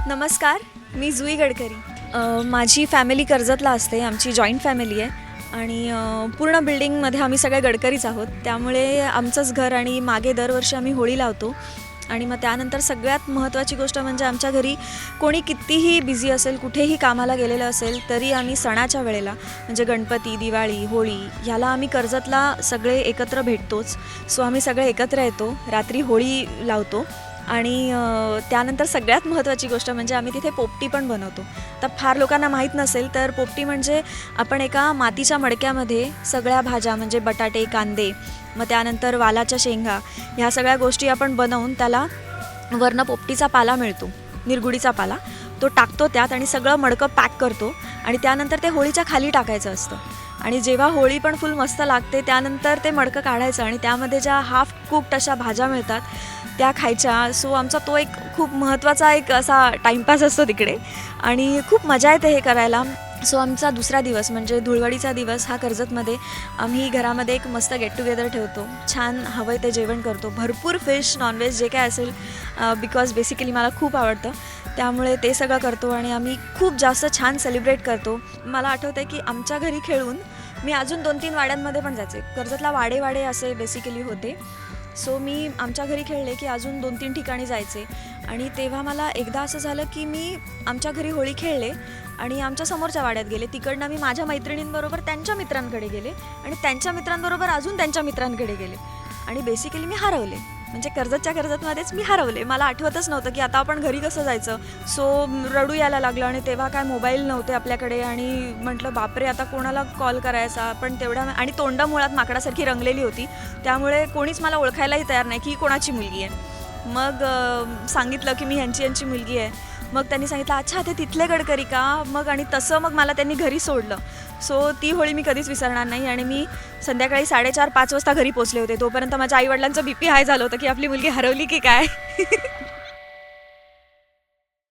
नमस्कार, मी जुई गडकरी. माझी फॅमिली कर्जतला असते. आमची जॉईंट फॅमिली आहे आणि पूर्ण बिल्डिंगमध्ये आम्ही सगळे गडकरीच आहोत. त्यामुळे आमचंच घर आणि मागे दरवर्षी आम्ही होळी लावतो. आणि मग त्यानंतर सगळ्यात महत्त्वाची गोष्ट म्हणजे आमच्या घरी कोणी कितीही बिझी असेल, कुठेही कामाला गेलेलं असेल, तरी आम्ही सणाच्या वेळेला म्हणजे गणपती, दिवाळी, होळी ह्याला आम्ही कर्जतला सगळे एकत्र भेटतोच. सो आम्ही सगळे एकत्र येतो, रात्री होळी लावतो. आणि त्यानंतर सगळ्यात महत्त्वाची गोष्ट म्हणजे आम्ही तिथे पोपटी पण बनवतो. तर फार लोकांना माहीत नसेल तर पोपटी म्हणजे आपण एका मातीच्या मडक्यामध्ये सगळ्या भाज्या म्हणजे बटाटे, कांदे, मग त्यानंतर वालाच्या शेंगा ह्या सगळ्या गोष्टी आपण बनवून त्याला वरनं पोपटीचा पाला मिळतो, निरगुडीचा पाला, तो टाकतो त्यात आणि सगळं मडकं पॅक करतो आणि त्यानंतर ते होळीच्या खाली टाकायचं असतं. आणि जेव्हा होळी पण फुल मस्त लागते त्यानंतर ते मडकं काढायचं आणि त्यामध्ये ज्या हाफ कुक्ड अशा भाज्या मिळतात त्या खायच्या. सो आमचा तो एक खूप महत्त्वाचा एक असा टाईमपास असतो तिकडे आणि खूप मजा येते हे करायला. सो आमचा दुसरा दिवस म्हणजे धुळवडीचा दिवस हा कर्जतमध्ये आम्ही घरामध्ये एक मस्त गेट टुगेदर ठेवतो. छान हवं ते जेवण करतो, भरपूर फिश, नॉनव्हेज जे काय असेल, बिकॉज बेसिकली मला खूप आवडतं त्यामुळे ते सगळं करतो आणि आम्ही खूप जास्त छान सेलिब्रेट करतो. मला आठवतं आहे की आमच्या घरी खेळून मी अजून 2-3 वाड्यांमध्ये पण जायचे. कर्जतला वाडे असे बेसिकली होते. सो मी आमच्या घरी खेळले की अजून 2-3 ठिकाणी जायचे आणि तेव्हा मला एकदा असं झालं की मी आमच्या घरी होळी खेळले आणि आमच्या समोरच्या वाड्यात गेले. तिकडनं मी माझ्या मैत्रिणींबरोबर त्यांच्या मित्रांकडे गेले आणि त्यांच्या मित्रांबरोबर अजून त्यांच्या मित्रांकडे गेले आणि बेसिकली मी हरवले. म्हणजे कर्जतमध्येच मी हरवले. मला आठवतच नव्हतं की आता आपण घरी कसं जायचं. सो रडू यायला लागलं आणि तेव्हा काय मोबाईल नव्हते आपल्याकडे आणि म्हटलं बापरे आता कोणाला कॉल करायचा. पण तेवढ्या आणि तोंड मुळात माकडासारखी रंगलेली होती त्यामुळे कोणीच मला ओळखायलाही तयार नाही की कोणाची मुलगी आहे. मग सांगितलं की मी ह्यांची मुलगी आहे. मग त्यांनी सांगितलं अच्छा ते तिथले गडकरी का. मग आणि तसं मग मला त्यांनी घरी सोडलं. सो ती होळी मी कधीच विसरणार नाही आणि मी संध्याकाळी 4:30-5 वाजता घरी पोचले होते. तोपर्यंत माझ्या आईवडिलांचं BP हाय झालं होतं की आपली मुलगी हरवली की काय.